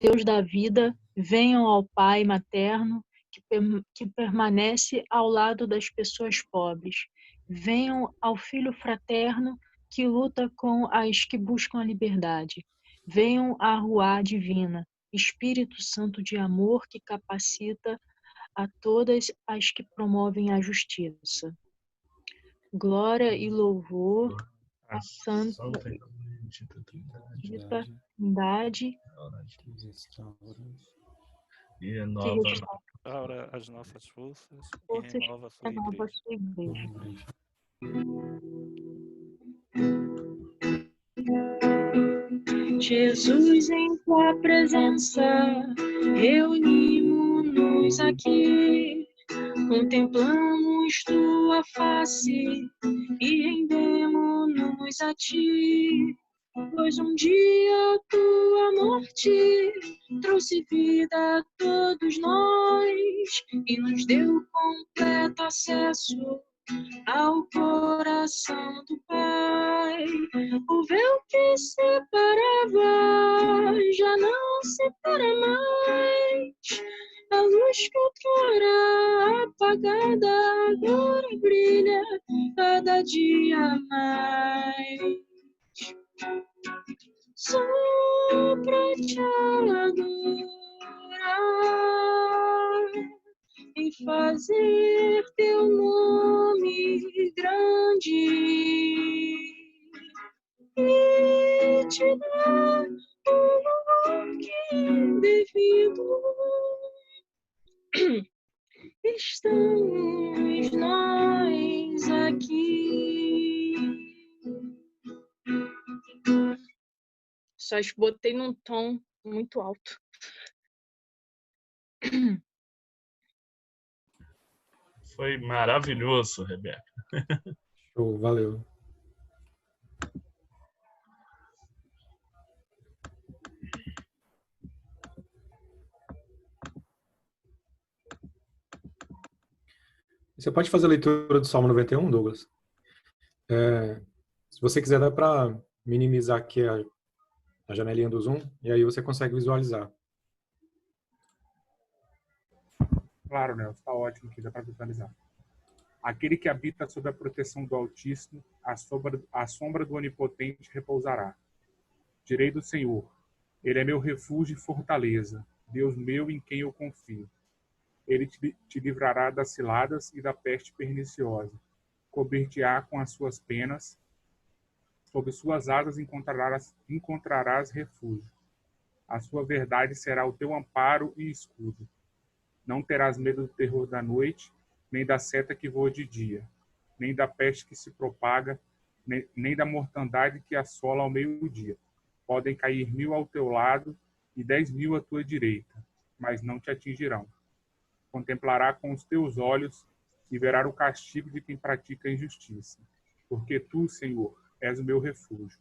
Deus da vida, venham ao Pai materno, que permanece ao lado das pessoas pobres. Venham ao Filho fraterno, que luta com as que buscam a liberdade. Venham à Ruá divina, Espírito Santo de amor que capacita a todas as que promovem a justiça. Glória e louvor à Santa Trindade, e que renova restaura as nossas forças e forças renova a sua renova a igreja. sua igreja. Jesus, em tua presença, reunimos-nos aqui, contemplamos tua face e rendemos-nos a ti. Pois um dia tua morte trouxe vida a todos nós e nos deu completo acesso ao coração do Pai. O véu que separava já não separa mais. A luz que outrora apagada agora brilha cada dia mais. Só pra te adorar e fazer teu nome grande e te dar o louvor que é devido. Estamos nós aqui. Só botei num tom muito alto. Foi maravilhoso, Rebeca. Show, valeu. Você pode fazer a leitura do Salmo 91, Douglas? Se você quiser, dá para minimizar aqui a janelinha do Zoom, e aí você consegue visualizar. Claro, Nelson, está ótimo aqui, dá para visualizar. Aquele que habita sob a proteção do Altíssimo, a sombra do Onipotente repousará. Direi do Senhor, Ele é meu refúgio e fortaleza, Deus meu em quem eu confio. Ele te livrará das ciladas e da peste perniciosa. Cobrir-te-á com as suas penas, sob suas asas encontrarás refúgio. A sua verdade será o teu amparo e escudo. Não terás medo do terror da noite, nem da seta que voa de dia, nem da peste que se propaga, nem da mortandade que assola ao meio-dia. Podem cair 1000 ao teu lado e 10.000 à tua direita, mas não te atingirão. Contemplará com os teus olhos e verá o castigo de quem pratica a injustiça. Porque tu, Senhor, és o meu refúgio.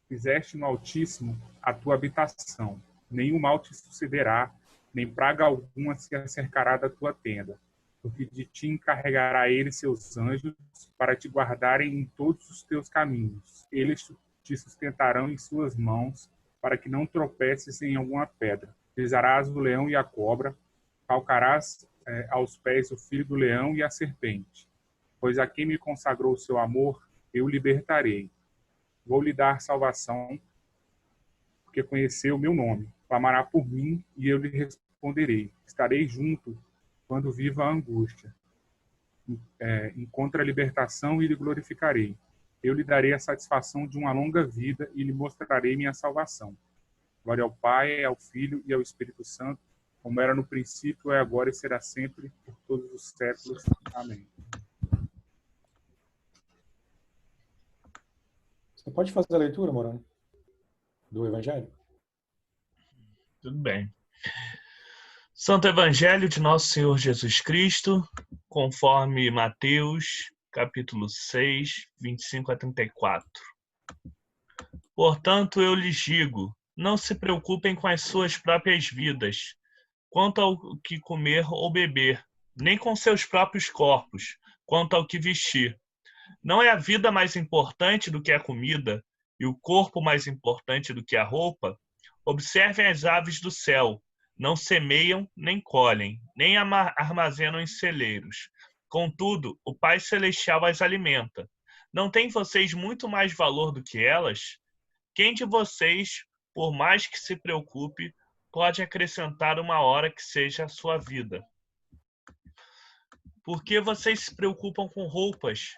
Fizeste no Altíssimo a tua habitação. Nenhum mal te sucederá, nem praga alguma se acercará da tua tenda. Porque de ti encarregará ele seus anjos para te guardarem em todos os teus caminhos. Eles te sustentarão em suas mãos, para que não tropeces em alguma pedra. Pisarás o leão e a cobra, calcarás aos pés o filho do leão e a serpente. Pois a quem me consagrou o seu amor, eu libertarei. Vou lhe dar salvação, porque conheceu o meu nome. Clamará por mim e eu lhe responderei. Estarei junto quando viva a angústia. Encontre a libertação e lhe glorificarei. Eu lhe darei a satisfação de uma longa vida e lhe mostrarei minha salvação. Glória ao Pai, ao Filho e ao Espírito Santo, como era no princípio, é agora e será sempre, por todos os séculos. Amém. Você pode fazer a leitura, Morano, do Evangelho? Tudo bem. Santo Evangelho de Nosso Senhor Jesus Cristo, conforme Mateus, capítulo 6, 25 a 34. Portanto, eu lhes digo, não se preocupem com as suas próprias vidas, quanto ao que comer ou beber, nem com seus próprios corpos, quanto ao que vestir. Não é a vida mais importante do que a comida, e o corpo mais importante do que a roupa? Observem as aves do céu. Não semeiam, nem colhem, nem armazenam em celeiros. Contudo, o Pai Celestial as alimenta. Não têm vocês muito mais valor do que elas? Quem de vocês, por mais que se preocupe, pode acrescentar uma hora que seja a sua vida? Por que vocês se preocupam com roupas?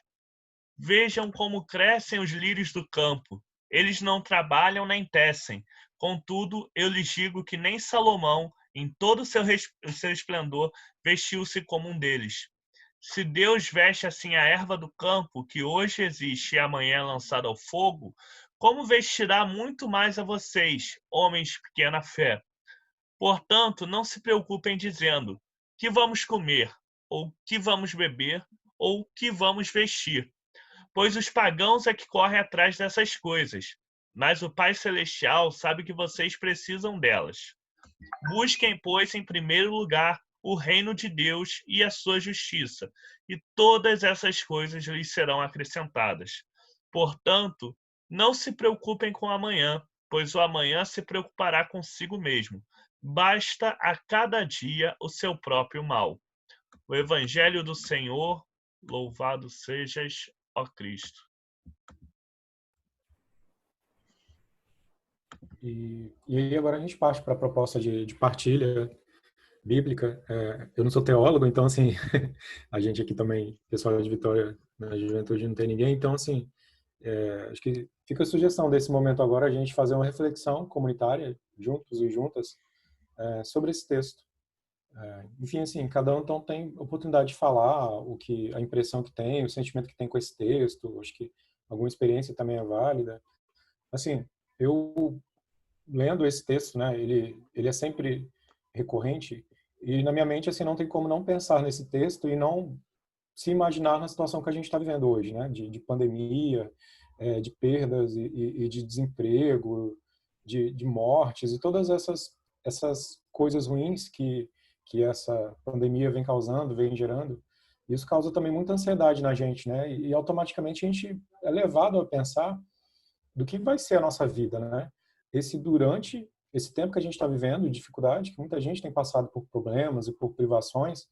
Vejam como crescem os lírios do campo. Eles não trabalham nem tecem. Contudo, eu lhes digo que nem Salomão, em todo o seu esplendor, vestiu-se como um deles. Se Deus veste assim a erva do campo, que hoje existe e amanhã é lançada ao fogo, como vestirá muito mais a vocês, homens de pequena fé? Portanto, não se preocupem dizendo: que vamos comer, ou que vamos beber, ou que vamos vestir. Pois os pagãos é que correm atrás dessas coisas. Mas o Pai Celestial sabe que vocês precisam delas. Busquem, pois, em primeiro lugar o reino de Deus e a sua justiça, e todas essas coisas lhes serão acrescentadas. Portanto, não se preocupem com o amanhã, pois o amanhã se preocupará consigo mesmo. Basta a cada dia o seu próprio mal. O Evangelho do Senhor, louvado sejas, ó Cristo. E aí agora a gente parte para a proposta de partilha bíblica. Eu não sou teólogo, então, assim, a gente aqui também, pessoal de Vitória, na juventude, não tem ninguém. Então, assim, acho que fica a sugestão desse momento agora a gente fazer uma reflexão comunitária, juntos e juntas, sobre esse texto. Enfim, assim, cada um então tem oportunidade de falar a impressão que tem, o sentimento que tem com esse texto. Acho que alguma experiência também é válida. Assim, eu lendo esse texto, né, ele é sempre recorrente e na minha mente assim não tem como não pensar nesse texto e não se imaginar na situação que a gente está vivendo hoje, né, de pandemia, de perdas e de desemprego, de mortes e todas essas coisas ruins que essa pandemia vem causando, vem gerando. Isso causa também muita ansiedade na gente, né, e automaticamente a gente é levado a pensar do que vai ser a nossa vida, né? Durante esse tempo que a gente está vivendo, dificuldade, que muita gente tem passado por problemas e por privações,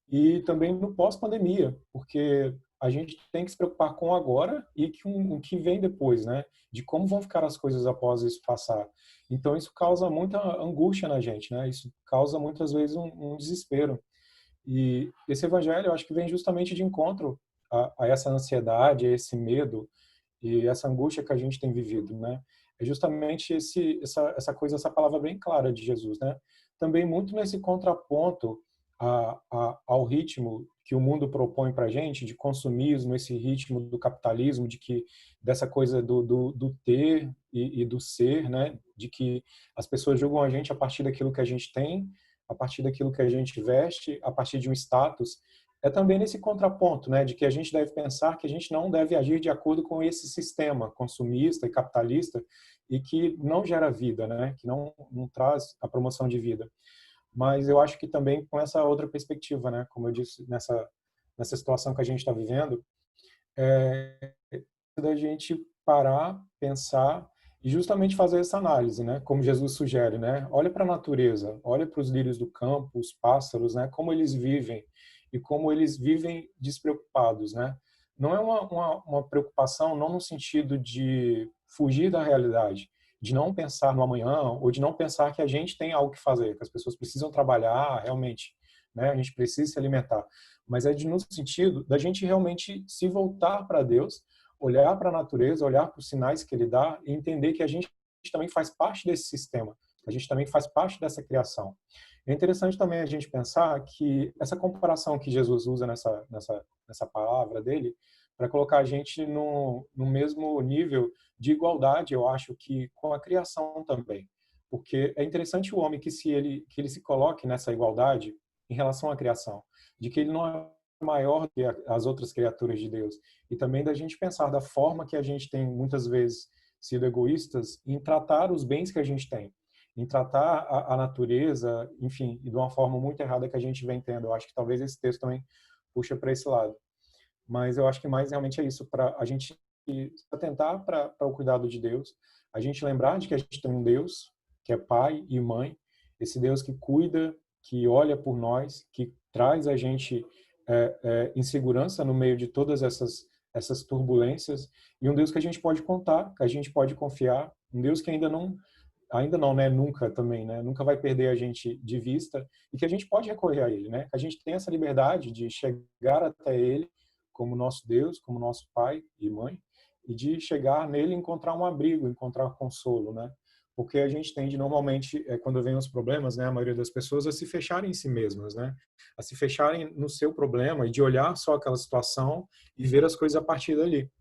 e também no pós-pandemia, porque a gente tem que se preocupar com o agora e com o que vem depois, né? De como vão ficar as coisas após isso passar. Então isso causa muita angústia na gente, né? Isso causa muitas vezes um desespero. E esse evangelho, eu acho que vem justamente de encontro a essa ansiedade, a esse medo, e essa angústia que a gente tem vivido, né? É justamente essa coisa, essa palavra bem clara de Jesus, né? Também muito nesse contraponto ao ritmo que o mundo propõe para a gente, de consumismo, esse ritmo do capitalismo, dessa coisa do ter e do ser, né? De que as pessoas julgam a gente a partir daquilo que a gente tem, a partir daquilo que a gente veste, a partir de um status. É também nesse contraponto, né, de que a gente deve pensar que a gente não deve agir de acordo com esse sistema consumista e capitalista e que não gera vida, né, que não traz a promoção de vida. Mas eu acho que também com essa outra perspectiva, né, como eu disse, nessa situação que a gente está vivendo, da gente parar, pensar e justamente fazer essa análise, né, como Jesus sugere, né, olha para a natureza, olha para os lírios do campo, os pássaros, né, como eles vivem e como eles vivem despreocupados, né? Não é uma preocupação não no sentido de fugir da realidade, de não pensar no amanhã ou de não pensar que a gente tem algo que fazer, que as pessoas precisam trabalhar realmente, né? A gente precisa se alimentar, mas é no sentido da gente realmente se voltar para Deus, olhar para a natureza, olhar para os sinais que Ele dá e entender que a gente também faz parte desse sistema, a gente também faz parte dessa criação. É interessante também a gente pensar que essa comparação que Jesus usa nessa palavra dele, para colocar a gente no mesmo nível de igualdade, eu acho que com a criação também. Porque é interessante o homem que ele se coloque nessa igualdade em relação à criação, de que ele não é maior que as outras criaturas de Deus. E também da gente pensar da forma que a gente tem muitas vezes sido egoístas em tratar os bens que a gente tem, em tratar a natureza, enfim, e de uma forma muito errada que a gente vem tendo. Eu acho que talvez esse texto também puxa para esse lado. Mas eu acho que mais realmente é isso, para a gente se atentar para o cuidado de Deus, a gente lembrar de que a gente tem um Deus que é pai e mãe, esse Deus que cuida, que olha por nós, que traz a gente em segurança no meio de todas essas turbulências, e um Deus que a gente pode contar, que a gente pode confiar, um Deus que ainda não, né? Nunca também, né? Nunca vai perder a gente de vista, e que a gente pode recorrer a Ele, né? Que a gente tem essa liberdade de chegar até Ele como nosso Deus, como nosso pai e mãe, e de chegar nele e encontrar um abrigo, encontrar consolo, né? Porque a gente tende normalmente, quando vem os problemas, né, a maioria das pessoas a se fecharem em si mesmas, né? A se fecharem no seu problema e de olhar só aquela situação e ver as coisas a partir dali.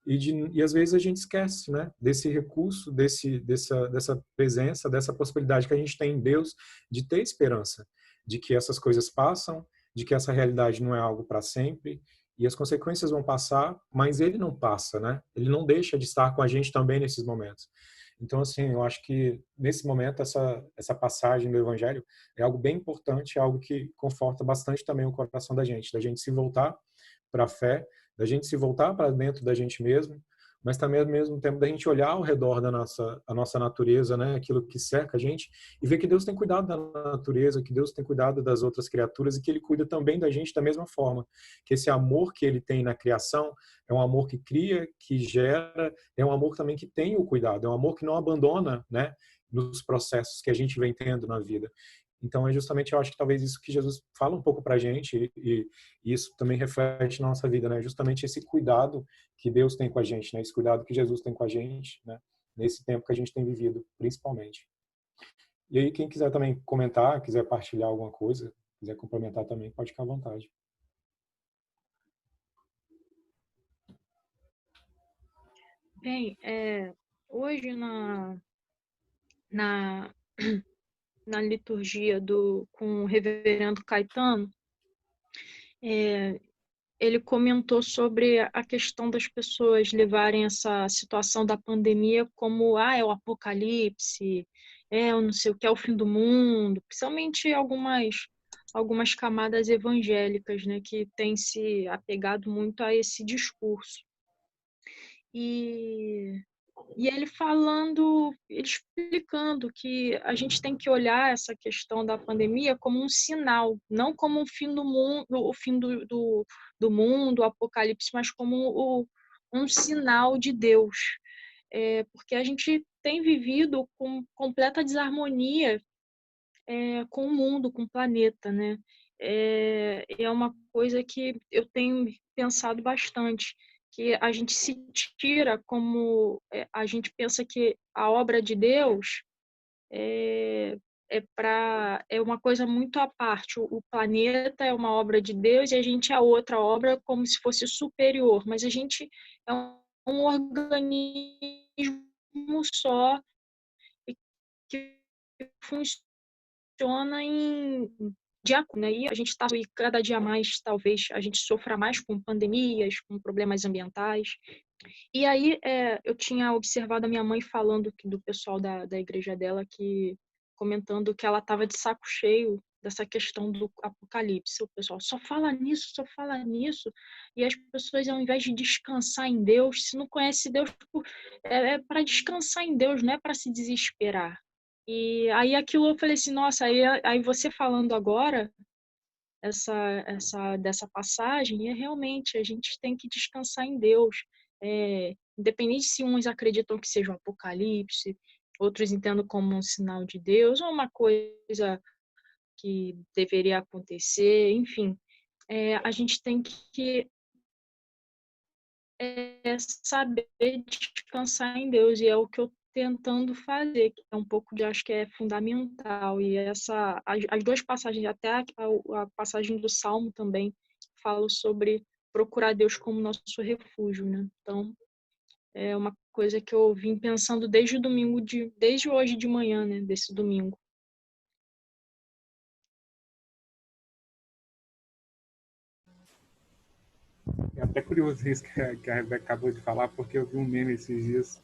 E às vezes a gente esquece, né, desse recurso, dessa presença, dessa possibilidade que a gente tem em Deus de ter esperança, de que essas coisas passam, de que essa realidade não é algo para sempre, e as consequências vão passar, mas ele não passa, né? Ele não deixa de estar com a gente também nesses momentos. Então, assim, eu acho que nesse momento essa passagem do Evangelho é algo bem importante, é algo que conforta bastante também o coração da gente se voltar para a fé, da gente se voltar para dentro da gente mesmo, mas também ao mesmo tempo da gente olhar ao redor da a nossa natureza, né, aquilo que cerca a gente, e ver que Deus tem cuidado da natureza, que Deus tem cuidado das outras criaturas e que Ele cuida também da gente da mesma forma. Que esse amor que Ele tem na criação é um amor que cria, que gera, é um amor também que tem o cuidado, é um amor que não abandona, né, nos processos que a gente vem tendo na vida. Então, é justamente, eu acho que talvez isso que Jesus fala um pouco para a gente, e isso também reflete na nossa vida, né? Justamente esse cuidado que Deus tem com a gente, né? Esse cuidado que Jesus tem com a gente, né? Nesse tempo que a gente tem vivido, principalmente. E aí, quem quiser também comentar, quiser partilhar alguma coisa, quiser complementar também, pode ficar à vontade. Bem, hoje na, na liturgia com o reverendo Caetano, ele comentou sobre a questão das pessoas levarem essa situação da pandemia como, é o apocalipse, o não sei o que, é o fim do mundo, principalmente algumas camadas evangélicas, né, que têm se apegado muito a esse discurso. E ele ele explicando que a gente tem que olhar essa questão da pandemia como um sinal, não como um fim do mundo, o fim do mundo, o apocalipse, mas como um sinal de Deus. Porque a gente tem vivido com completa desarmonia com o mundo, com o planeta, né? É uma coisa que eu tenho pensado bastante, que a gente se tira como a gente pensa que a obra de Deus é uma coisa muito à parte. O planeta é uma obra de Deus e a gente é outra obra como se fosse superior, mas a gente é um organismo só e que funciona né? E a gente está e cada dia mais, talvez a gente sofra mais com pandemias, com problemas ambientais. E aí eu tinha observado a minha mãe falando do pessoal da igreja dela, comentando que ela estava de saco cheio dessa questão do apocalipse. O pessoal só fala nisso, e as pessoas, ao invés de descansar em Deus, se não conhece Deus, para descansar em Deus, não é para se desesperar. E aí aquilo eu falei assim, nossa, aí você falando agora dessa passagem, realmente a gente tem que descansar em Deus. Independente se uns acreditam que seja um apocalipse, outros entendem como um sinal de Deus, ou uma coisa que deveria acontecer, enfim. A gente tem que saber descansar em Deus, e é o que eu tentando fazer, que é um pouco acho que é fundamental, e as duas passagens, até a passagem do Salmo também, fala sobre procurar Deus como nosso refúgio, né? Então, é uma coisa que eu vim pensando desde hoje de manhã, né, desse domingo. É até curioso isso que a Rebeca acabou de falar, porque eu vi um meme esses dias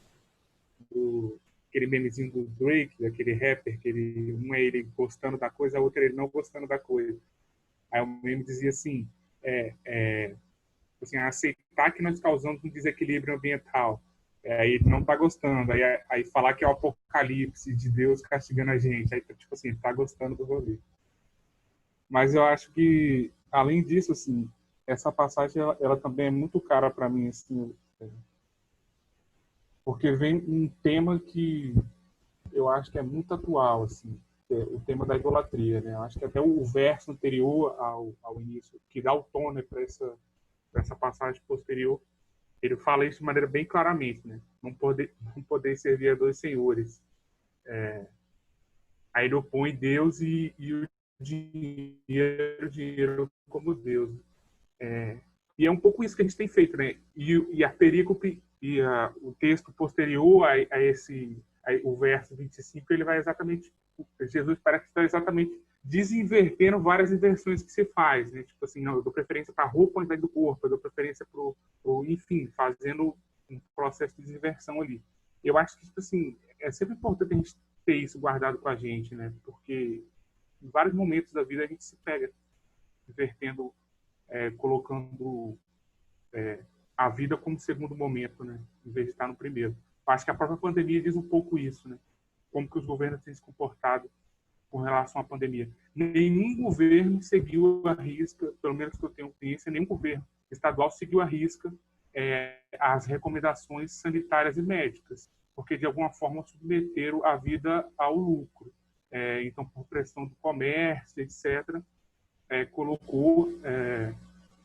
aquele memezinho do Drake, daquele rapper, que um é ele gostando da coisa, a outra é ele não gostando da coisa. Aí o meme dizia assim, assim, aceitar que nós causamos um desequilíbrio ambiental. Aí ele não tá gostando. Aí falar que é o apocalipse de Deus castigando a gente. Aí, tipo assim, tá gostando do rolê. Mas eu acho que, além disso, assim, essa passagem, ela também é muito cara para mim, assim, porque vem um tema que eu acho que é muito atual, assim, que é o tema da idolatria, né? Eu acho que até o verso anterior ao início, que dá o tom, né, para essa passagem posterior, ele fala isso de maneira bem claramente, né? Não poder servir a dois senhores. Aí ele opõe Deus e o dinheiro como Deus. E é um pouco isso que a gente tem feito, né? E a perícope e o texto posterior a o verso 25, ele vai exatamente, Jesus parece estar exatamente desinvertendo várias inversões que se faz, né? Tipo assim, não, eu dou preferência para a roupa ao invés do corpo, eu dou preferência enfim, fazendo um processo de desinversão ali. Eu acho que, tipo assim, é sempre importante a gente ter isso guardado com a gente, né? Porque em vários momentos da vida a gente se pega invertendo, colocando a vida como segundo momento, né? Em vez de estar no primeiro. Eu acho que a própria pandemia diz um pouco isso, né? Como que os governos têm se comportado com relação à pandemia. Nenhum governo seguiu a risca, pelo menos que eu tenho ciência, nenhum governo estadual seguiu a risca as recomendações sanitárias e médicas, porque de alguma forma submeteram a vida ao lucro. Então, por pressão do comércio, etc., colocou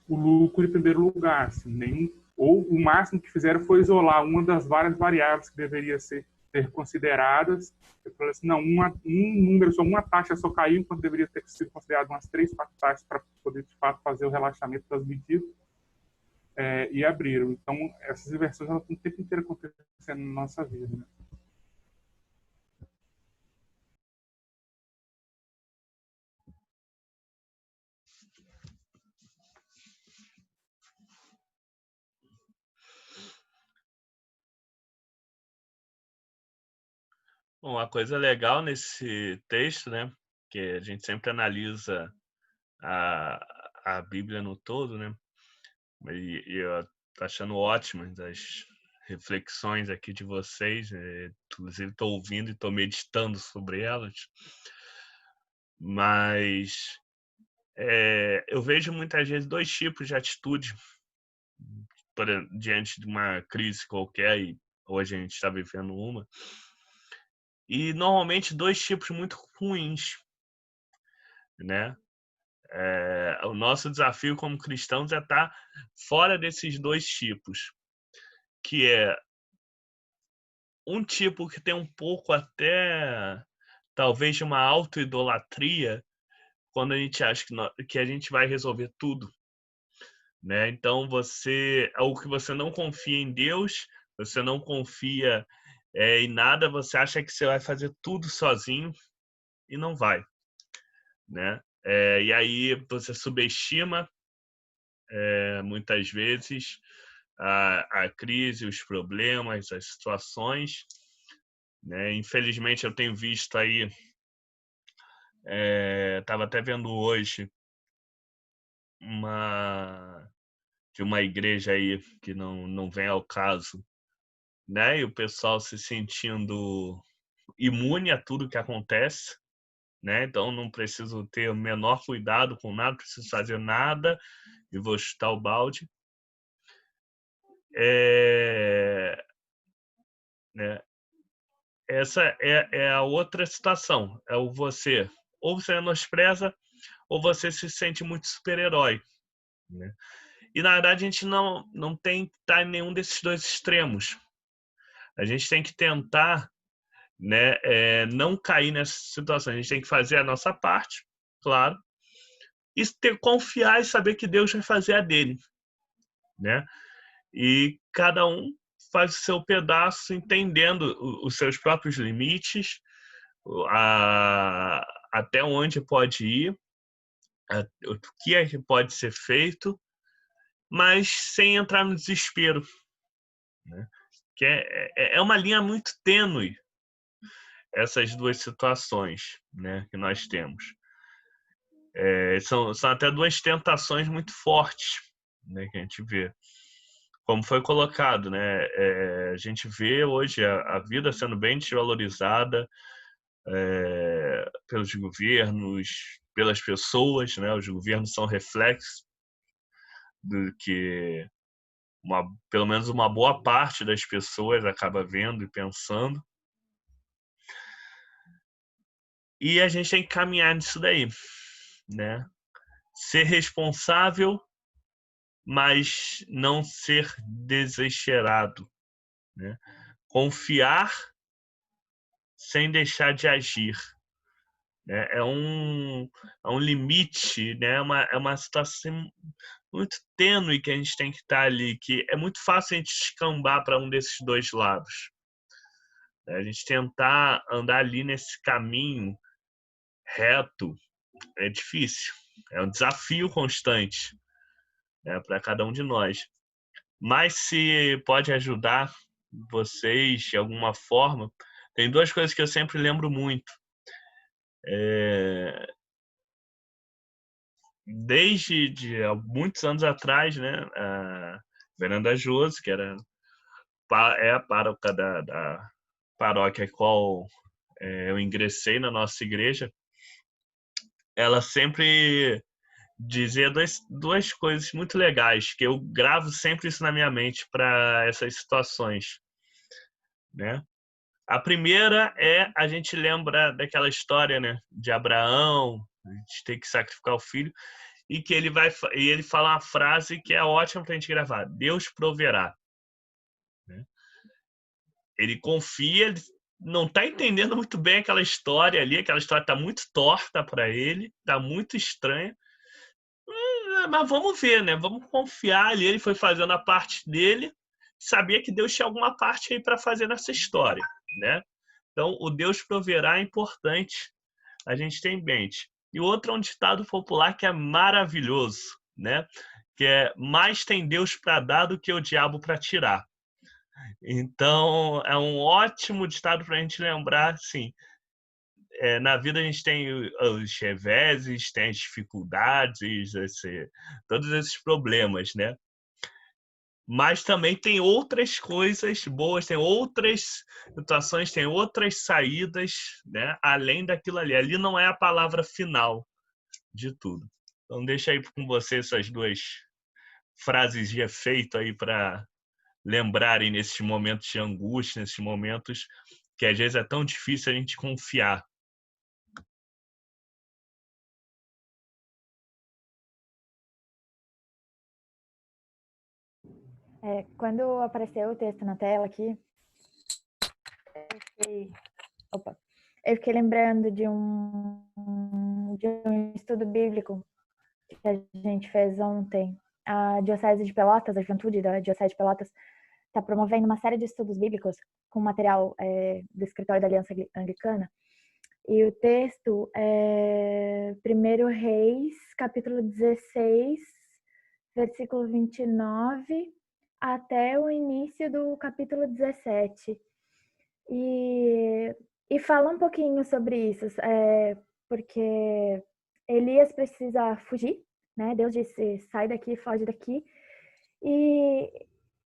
o lucro em primeiro lugar. Assim, ou o máximo que fizeram foi isolar uma das várias variáveis que deveria ser consideradas. Eu falei assim, não, uma taxa só caiu, enquanto deveria ter sido considerado umas 3, 4 taxas para poder, de fato, fazer o relaxamento das medidas, e abriram. Então, essas inversões, elas estão o tempo inteiro acontecendo na nossa vida, né? Bom, uma coisa legal nesse texto, né, que a gente sempre analisa a Bíblia no todo, né, e eu tô achando ótimas as reflexões aqui de vocês, inclusive estou ouvindo e estou meditando sobre elas, mas eu vejo muitas vezes dois tipos de atitude diante de uma crise qualquer, e hoje a gente está vivendo uma, e normalmente dois tipos muito ruins, né? O nosso desafio como cristãos é estar fora desses dois tipos, que é um tipo que tem um pouco até talvez de uma autoidolatria, quando a gente acha que a gente vai resolver tudo, né? Então ou que você não confia em Deus, você não confia em nada, você acha que você vai fazer tudo sozinho e não vai, né? E aí você subestima muitas vezes a crise, os problemas, as situações, né? Infelizmente eu tenho visto aí, estava até vendo hoje de uma igreja aí que não vem ao caso, né? E o pessoal se sentindo imune a tudo que acontece, né? Então não preciso ter o menor cuidado com nada, não preciso fazer nada e vou chutar o balde. Né? Essa é a outra situação. Ou você menospreza, ou você se sente muito super-herói, né? E na verdade a gente não tem que estar em nenhum desses dois extremos. A gente tem que tentar, né, não cair nessa situação. A gente tem que fazer a nossa parte, claro, e confiar e saber que Deus vai fazer a dele, né? E cada um faz o seu pedaço, entendendo os seus próprios limites, até onde pode ir, o que é que pode ser feito, mas sem entrar no desespero, né? que é uma linha muito tênue, essas duas situações, né, que nós temos. São até duas tentações muito fortes, né, que a gente vê. Como foi colocado, né, a gente vê hoje a vida sendo bem desvalorizada pelos governos, pelas pessoas, né? Os governos são reflexo do que pelo menos uma boa parte das pessoas acaba vendo e pensando. E a gente tem que caminhar nisso daí, né? Ser responsável, mas não ser desesperado, né? Confiar sem deixar de agir, né? É um limite, né? É uma situação muito tênue que a gente tem que estar ali, que é muito fácil a gente escambar para um desses dois lados. A gente tentar andar ali nesse caminho reto é difícil, é um desafio constante, né, para cada um de nós. Mas se pode ajudar vocês de alguma forma, tem duas coisas que eu sempre lembro muito. Desde muitos anos atrás, né, a Fernanda Josi, que é a pároca da paróquia qual eu ingressei na nossa igreja, ela sempre dizia duas coisas muito legais, que eu gravo sempre isso na minha mente para essas situações, né? A primeira a gente lembra daquela história, né, de Abraão, a gente tem que sacrificar o filho, e que ele fala uma frase que é ótima para a gente gravar: Deus proverá. Né? Ele confia, ele não está entendendo muito bem aquela história ali, aquela história está muito torta para ele, está muito estranha. Mas vamos ver, né? Vamos confiar ali. Ele foi fazendo a parte dele, sabia que Deus tinha alguma parte aí para fazer nessa história, né? Então, o Deus proverá é importante a gente ter em mente. E o outro é um ditado popular que é maravilhoso, né? Que é: mais tem Deus para dar do que o diabo para tirar. Então, é um ótimo ditado para a gente lembrar, assim, na vida a gente tem os reveses, tem as dificuldades, todos esses problemas, né? Mas também tem outras coisas boas, tem outras situações, tem outras saídas, né? Além daquilo ali. Ali não é a palavra final de tudo. Então deixa aí com você essas duas frases de efeito aí para lembrarem nesses momentos de angústia, nesses momentos que às vezes é tão difícil a gente confiar. Quando apareceu o texto na tela aqui, eu fiquei lembrando de um estudo bíblico que a gente fez ontem. A Diocese de Pelotas, a Juventude da Diocese de Pelotas, está promovendo uma série de estudos bíblicos com material do Escritório da Aliança Anglicana. E o texto é 1 Reis, capítulo 16, versículo 29, até o início do capítulo 17. E fala um pouquinho sobre isso, porque Elias precisa fugir, né? Deus disse: sai daqui, foge daqui. E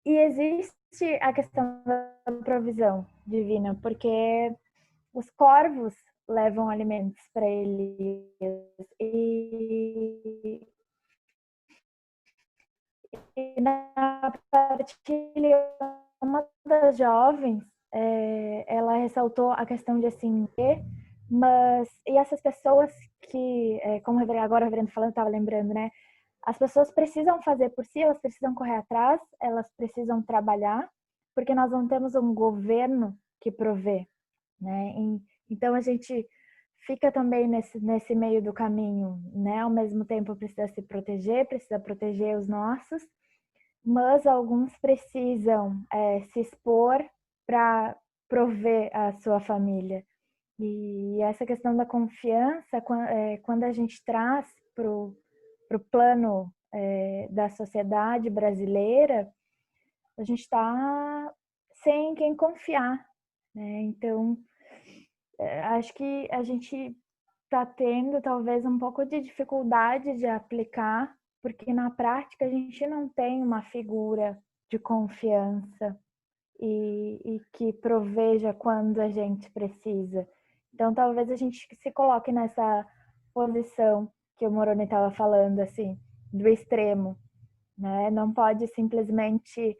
existe a questão da provisão divina, porque os corvos levam alimentos para Elias. E na partilha, uma das jovens, ela ressaltou a questão de assim, e essas pessoas que, como agora o reverendo falando, estava lembrando, né? As pessoas precisam fazer por si, elas precisam correr atrás, elas precisam trabalhar, porque nós não temos um governo que provê, né? Então a gente fica também nesse meio do caminho, né? Ao mesmo tempo precisa se proteger, precisa proteger os nossos, mas alguns precisam se expor para prover a sua família. E essa questão da confiança, quando a gente traz para o plano da sociedade brasileira, a gente está sem quem confiar, né? Então, acho que a gente está tendo talvez um pouco de dificuldade de aplicar, porque na prática a gente não tem uma figura de confiança e que proveja quando a gente precisa. Então, talvez a gente se coloque nessa posição que o Moroni estava falando, assim, do extremo, né? Não pode simplesmente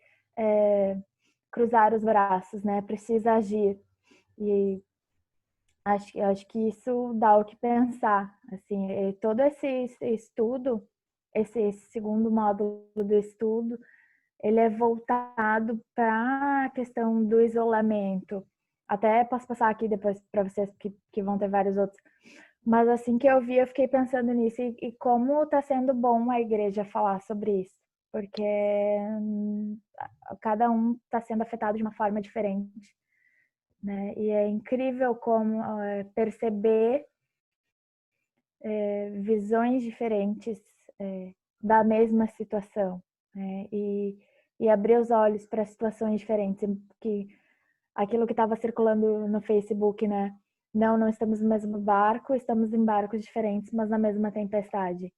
cruzar os braços, né? Precisa agir. E acho que isso dá o que pensar. Assim, todo esse estudo, esse segundo módulo do estudo, ele é voltado para a questão do isolamento. Até posso passar aqui depois para vocês que vão ter vários outros. Mas assim que eu vi, eu fiquei pensando nisso e como está sendo bom a igreja falar sobre isso. Porque cada um está sendo afetado de uma forma diferente, né? E é incrível como perceber visões diferentes da mesma situação, né? E abrir os olhos para situações diferentes, que aquilo que estava circulando no Facebook, né? Não estamos no mesmo barco, estamos em barcos diferentes, mas na mesma tempestade.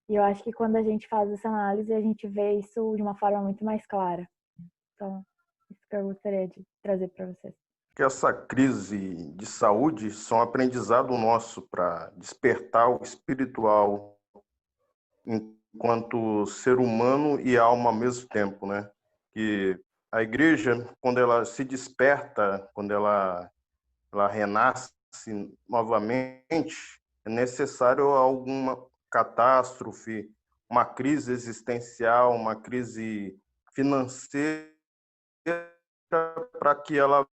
E eu acho que quando a gente faz essa análise, a gente vê isso de uma forma muito mais clara. Então, isso que eu gostaria de trazer para vocês. Que essa crise de saúde são um aprendizado nosso para despertar o espiritual enquanto ser humano e alma ao mesmo tempo, né? Que a igreja, quando ela se desperta, quando ela renasce novamente, é necessário alguma catástrofe, uma crise existencial, uma crise financeira para que ela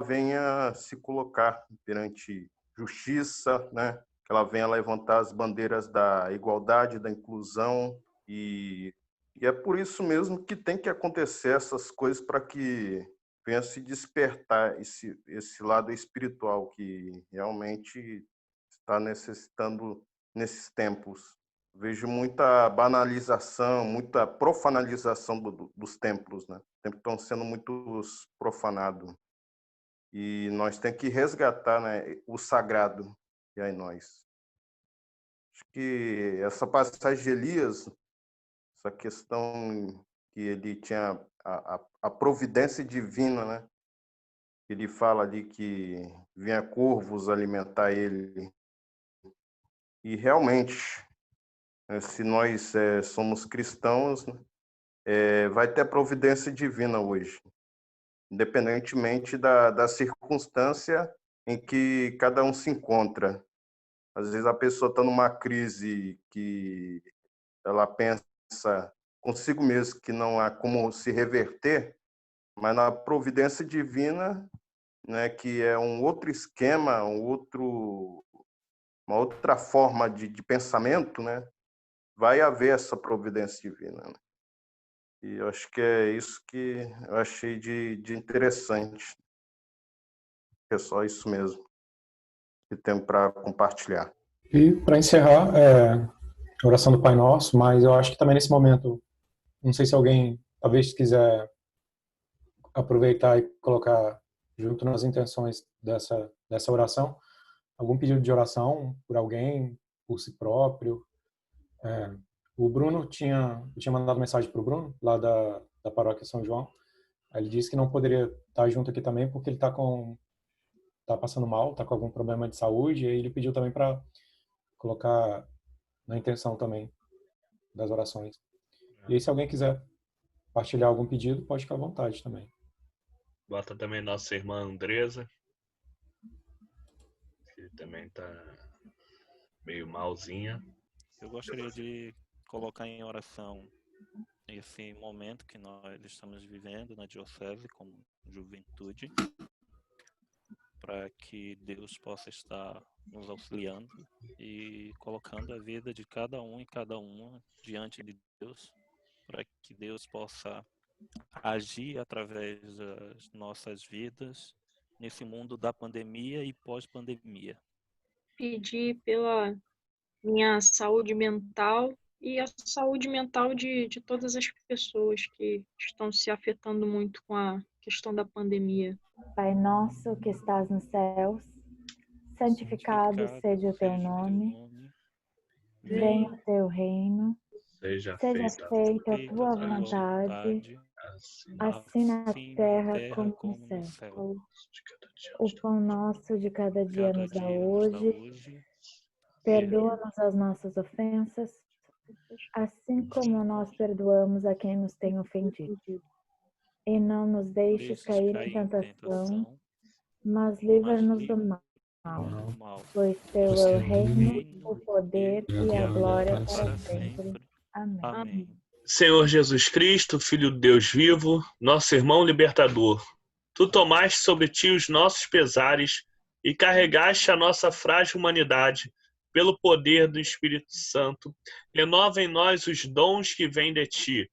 venha se colocar perante justiça, né? Que ela venha levantar as bandeiras da igualdade, da inclusão e é por isso mesmo que tem que acontecer essas coisas para que venha se despertar esse lado espiritual que realmente está necessitando nesses tempos. Vejo muita banalização, muita profanalização dos templos, né? Os templos estão sendo muito profanados. E nós temos que resgatar, né, o sagrado que há em nós. Acho que essa passagem de Elias, essa questão que ele tinha a providência divina, né? Ele fala ali que vinha corvos alimentar ele. E realmente, se nós somos cristãos, vai ter a providência divina hoje, independentemente da circunstância em que cada um se encontra. Às vezes a pessoa está numa crise que ela pensa consigo mesmo que não há como se reverter, mas na providência divina, né, que é um outro esquema, uma outra forma de pensamento, né, vai haver essa providência divina. Né? E eu acho que é isso que eu achei de interessante. É só isso mesmo que tenho para compartilhar. E para encerrar, a oração do Pai Nosso, mas eu acho que também nesse momento, não sei se alguém talvez quiser aproveitar e colocar junto nas intenções dessa oração, algum pedido de oração por alguém, por si próprio. O Bruno eu tinha mandado mensagem para o Bruno, lá da paróquia São João. Ele disse que não poderia estar junto aqui também porque ele tá passando mal, tá com algum problema de saúde, e aí ele pediu também para colocar na intenção também das orações. E aí, se alguém quiser partilhar algum pedido, pode ficar à vontade também. Bota também nossa irmã Andresa, que também tá meio malzinha. Eu gostaria de colocar em oração esse momento que nós estamos vivendo na diocese como juventude, para que Deus possa estar nos auxiliando e colocando a vida de cada um e cada uma diante de Deus, para que Deus possa agir através das nossas vidas nesse mundo da pandemia e pós-pandemia. Pedir pela minha saúde mental e a saúde mental de todas as pessoas que estão se afetando muito com a questão da pandemia. Pai nosso que estás nos céus, santificado seja o teu nome. Venha o teu reino. Seja Seja feita a tua vontade, assim na terra como no céu. O pão nosso de cada dia nos dá hoje. Perdoa-nos as nossas ofensas, assim como nós perdoamos a quem nos tem ofendido. E não nos deixes cair em tentação, mas livra-nos do mal. Pois teu é o reino, o poder e a glória para sempre. Amém. Senhor Jesus Cristo, Filho de Deus vivo, nosso irmão libertador, tu tomaste sobre ti os nossos pesares e carregaste a nossa frágil humanidade. Pelo poder do Espírito Santo, renova em nós os dons que vêm de ti,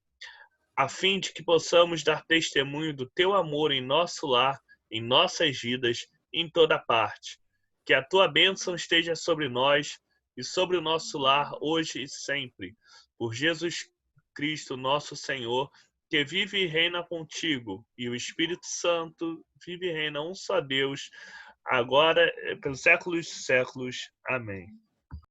a fim de que possamos dar testemunho do teu amor em nosso lar, em nossas vidas, em toda parte. Que a tua bênção esteja sobre nós e sobre o nosso lar hoje e sempre. Por Jesus Cristo, nosso Senhor, que vive e reina contigo, e o Espírito Santo vive e reina um só Deus, agora pelos séculos dos séculos. Amém.